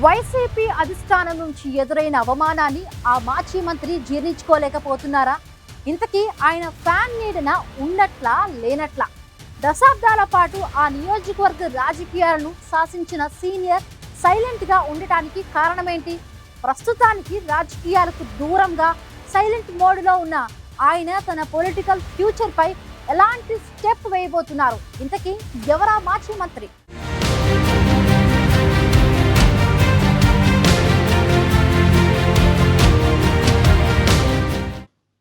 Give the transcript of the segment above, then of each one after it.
YCP అధిష్టానం నుంచి ఎదురైన అవమానాన్ని ఆ మాజీ మంత్రి జీర్ణించుకోలేకపోతున్నారా? ఇంతకీ ఆయన ఫ్యాన్ నీడన ఉన్నట్లా లేనట్లా? దశాబ్దాల పాటు ఆ నియోజకవర్గ రాజకీయాలను శాసించిన సీనియర్ సైలెంట్ గా ఉండటానికి కారణమేంటి? ప్రస్తుతానికి రాజకీయాలకు దూరంగా సైలెంట్ మోడ్లో ఉన్న ఆయన తన పొలిటికల్ ఫ్యూచర్ పై ఎలాంటి స్టెప్ వేయబోతున్నారు? ఇంతకీ ఎవరా మాజీ మంత్రి?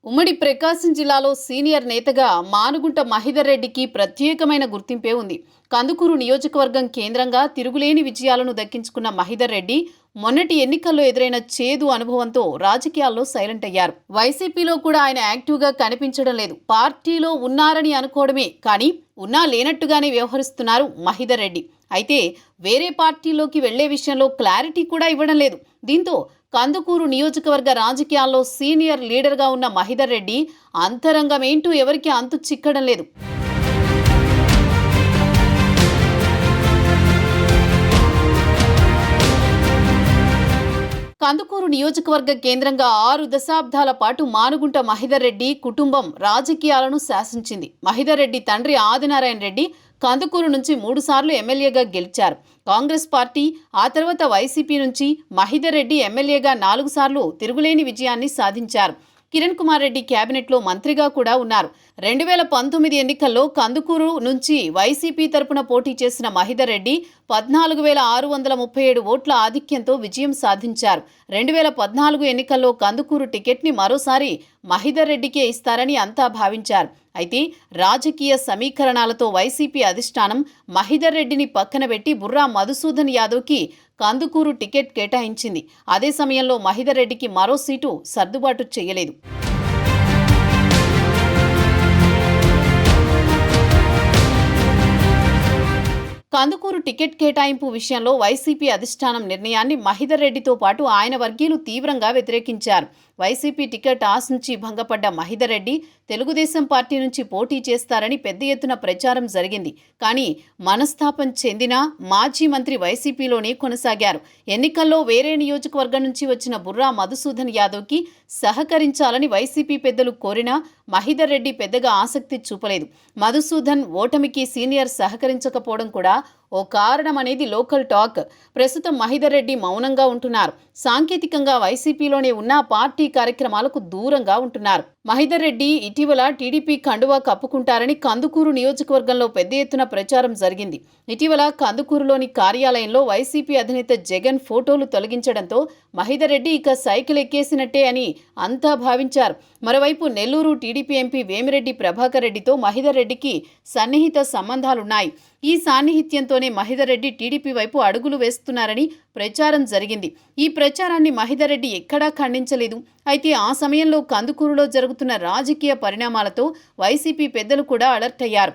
ఉమ్మడి ప్రకాశం జిల్లాలో సీనియర్ నేతగా మానుగుంట మహిదర్ రెడ్డికి ప్రత్యేకమైన గుర్తింపే ఉంది. కందుకూరు నియోజకవర్గం కేంద్రంగా తిరుగులేని విజయాలను దక్కించుకున్న మహిదర్ రెడ్డి మొన్నటి ఎన్నికల్లో ఎదురైన చేదు అనుభవంతో రాజకీయాల్లో సైలెంట్ అయ్యారు. వైసీపీలో కూడా ఆయన యాక్టివ్గా కనిపించడం లేదు. పార్టీలో ఉన్నారని అనుకోవడమే కానీ ఉన్నా లేనట్టుగానే వ్యవహరిస్తున్నారు మహిదర్ రెడ్డి. అయితే వేరే పార్టీలోకి వెళ్లే విషయంలో క్లారిటీ కూడా ఇవ్వడం లేదు. దీంతో కందుకూరు నియోజకవర్గ రాజకీయాల్లో సీనియర్ లీడర్గా ఉన్న మహిదర్ రెడ్డి అంతరంగమేంటూ ఎవరికి అంతు చిక్కడం లేదు. కందుకూరు నియోజకవర్గ కేంద్రంగా 6 దశాబ్దాల పాటు మానుగుంట మహిదర్ రెడ్డి కుటుంబం రాజకీయాలను శాసించింది. మహిదర్ రెడ్డి తండ్రి ఆదినారాయణ రెడ్డి కందుకూరు నుంచి 3 సార్లు ఎమ్మెల్యేగా గెలిచారు. కాంగ్రెస్ పార్టీ, ఆ తర్వాత వైసీపీ నుంచి మహిదర్ రెడ్డి ఎమ్మెల్యేగా 4 సార్లు తిరుగులేని విజయాన్ని సాధించారు. కిరణ్ కుమార్ రెడ్డి క్యాబినెట్లో మంత్రిగా కూడా ఉన్నారు. 2019 ఎన్నికల్లో కందుకూరు నుంచి వైసీపీ తరపున పోటీ చేసిన మహిదర్ రెడ్డి 14,637 ఓట్ల ఆధిక్యంతో విజయం సాధించారు. 2014 ఎన్నికల్లో కందుకూరు టికెట్ని మరోసారి మహిదర్ రెడ్డికే ఇస్తారని అంతా భావించారు. అయితే రాజకీయ సమీకరణాలతో వైసీపీ అధిష్టానం మహిదర్ రెడ్డిని పక్కన పెట్టి బుర్రా మధుసూదన్ యాదవ్కి కందుకూరు టికెట్ కేటాయించింది. అదే సమయంలో మహిదర్ రెడ్డికి మరో సీటు సర్దుబాటు చేయలేదు. కందుకూరు టికెట్ కేటాయింపు విషయంలో వైసీపీ అధిష్టానం నిర్ణయాన్ని మహిదర్ రెడ్డితో పాటు ఆయన వర్గీయులు తీవ్రంగా వ్యతిరేకించారు. వైసీపీ టికెట్ ఆశించి భంగపడ్డ మహిదర్ రెడ్డి తెలుగుదేశం పార్టీ నుంచి పోటీ చేస్తారని పెద్ద ఎత్తున ప్రచారం జరిగింది. కానీ మనస్తాపం చెందిన మాజీ మంత్రి వైసీపీలోనే కొనసాగారు. ఎన్నికల్లో వేరే నియోజకవర్గం నుంచి వచ్చిన బుర్రా మధుసూదన్ యాదవ్కి సహకరించాలని వైసీపీ పెద్దలు కోరినా మహిదర్ రెడ్డి పెద్దగా ఆసక్తి చూపలేదు. మధుసూదన్ ఓటమికి సీనియర్ సహకరించకపోవడం కూడా ఓ కారణమనేది లోకల్ టాక్. ప్రస్తుతం మహిదర్ రెడ్డి మౌనంగా ఉంటున్నారు. సాంకేతికంగా వైసీపీలోనే ఉన్న పార్టీ కార్యక్రమాలకు దూరంగా ఉంటున్నారు. మహిదర్ రెడ్డి ఇటీవల టీడీపీ కండువా కప్పుకుంటారని కందుకూరు నియోజకవర్గంలో పెద్ద ఎత్తున ప్రచారం జరిగింది. ఇటీవల కందుకూరులోని కార్యాలయంలో వైసీపీ అధినేత జగన్ ఫోటోలు తొలగించడంతో మహిదర్ రెడ్డి ఇక సైకిల్ ఎక్కేసినట్టే అని అంతా భావించారు. మరోవైపు నెల్లూరు టీడీపీ ఎంపీ వేమిరెడ్డి ప్రభాకర్ రెడ్డితో మహిదర్ రెడ్డికి సన్నిహిత సంబంధాలున్నాయి. ఈ సాన్నిహిత్యంతోనే మహిదర్ రెడ్డి టీడీపీ వైపు అడుగులు వేస్తున్నారని ప్రచారం జరిగింది. ఈ ప్రచారాన్ని మహిదర్ రెడ్డి ఎక్కడా ఖండించలేదు. అయితే ఆ సమయంలో కందుకూరులో జరుగుతున్న రాజకీయ పరిణామాలతో వైసీపీ పెద్దలు కూడా అలర్ట్ అయ్యారు.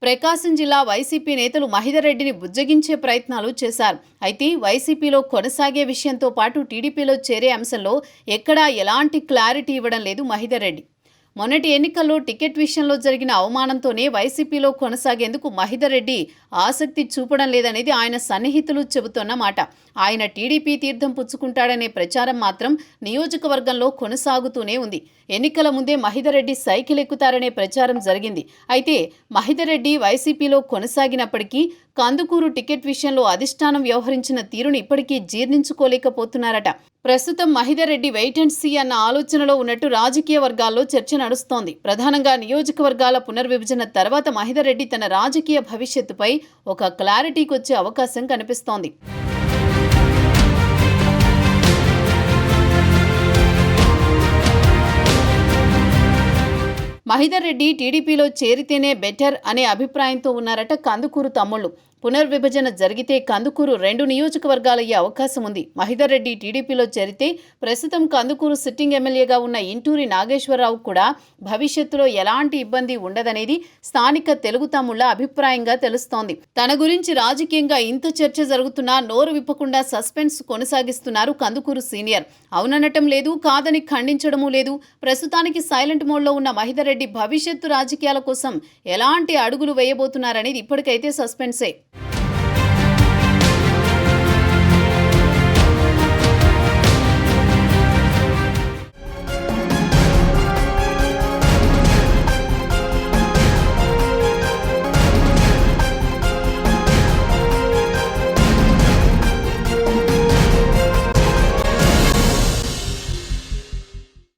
ప్రకాశం జిల్లా వైసీపీ నేతలు మహిదర్ రెడ్డిని బుజ్జగించే ప్రయత్నాలు చేశారు. అయితే వైసీపీలో కొనసాగే విషయంతో పాటు టీడీపీలో చేరే అంశంలో ఎక్కడా ఎలాంటి క్లారిటీ ఇవ్వడం లేదు మహిదర్ రెడ్డి. మొన్నటి ఎన్నికల్లో టికెట్ విషయంలో జరిగిన అవమానంతోనే వైసీపీలో కొనసాగేందుకు మహిదర్ రెడ్డి ఆసక్తి చూపడం లేదనేది ఆయన సన్నిహితులు చెబుతున్న మాట. ఆయన టీడీపీ తీర్థం పుచ్చుకుంటాడనే ప్రచారం మాత్రం నియోజకవర్గంలో కొనసాగుతూనే ఉంది. ఎన్నికల ముందే మహిదర్ రెడ్డి సైకిల్ ఎక్కుతారనే ప్రచారం జరిగింది. అయితే మహిదర్ రెడ్డి వైసీపీలో కొనసాగినప్పటికీ కందుకూరు టికెట్ విషయంలో అధిష్టానం వ్యవహరించిన తీరును ఇప్పటికీ జీర్ణించుకోలేకపోతున్నారట. ప్రస్తుతం Mahidhar Reddy wait and see అన్న ఆలోచనలో ఉన్నట్టు రాజకీయ వర్గాల్లో చర్చ నడుస్తోంది. ప్రధానంగా నియోజకవర్గాల పునర్విభజన తర్వాత మహిదర్ రెడ్డి తన రాజకీయ భవిష్యత్తుపై ఒక క్లారిటీకి వచ్చే అవకాశం కనిపిస్తోంది. మహిదర్ రెడ్డి టీడీపీలో చేరితేనే బెటర్ అనే అభిప్రాయంతో ఉన్నారట కందుకూరు తమ్ముళ్లు. పునర్విభజన జరిగితే కందుకూరు 2 నియోజకవర్గాలయ్యే అవకాశం ఉంది. మహిదర్ రెడ్డి టీడీపీలో చేరితే ప్రస్తుతం కందుకూరు సిట్టింగ్ ఎమ్మెల్యేగా ఉన్న ఇంటూరి నాగేశ్వరరావు కూడా భవిష్యత్తులో ఎలాంటి ఇబ్బంది ఉండదనేది స్థానిక తెలుగు తమ్ముళ్ల అభిప్రాయంగా తెలుస్తోంది. తన గురించి రాజకీయంగా ఇంత చర్చ జరుగుతున్నా నోరు విప్పకుండా సస్పెన్స్ కొనసాగిస్తున్నారు కందుకూరు సీనియర్. అవుననటం లేదు, కాదని ఖండించడమూ లేదు. ప్రస్తుతానికి సైలెంట్ మోడ్లో ఉన్న మహిదర్ రెడ్డి భవిష్యత్తు రాజకీయాల కోసం ఎలాంటి అడుగులు వేయబోతున్నారనేది ఇప్పటికైతే సస్పెన్సే.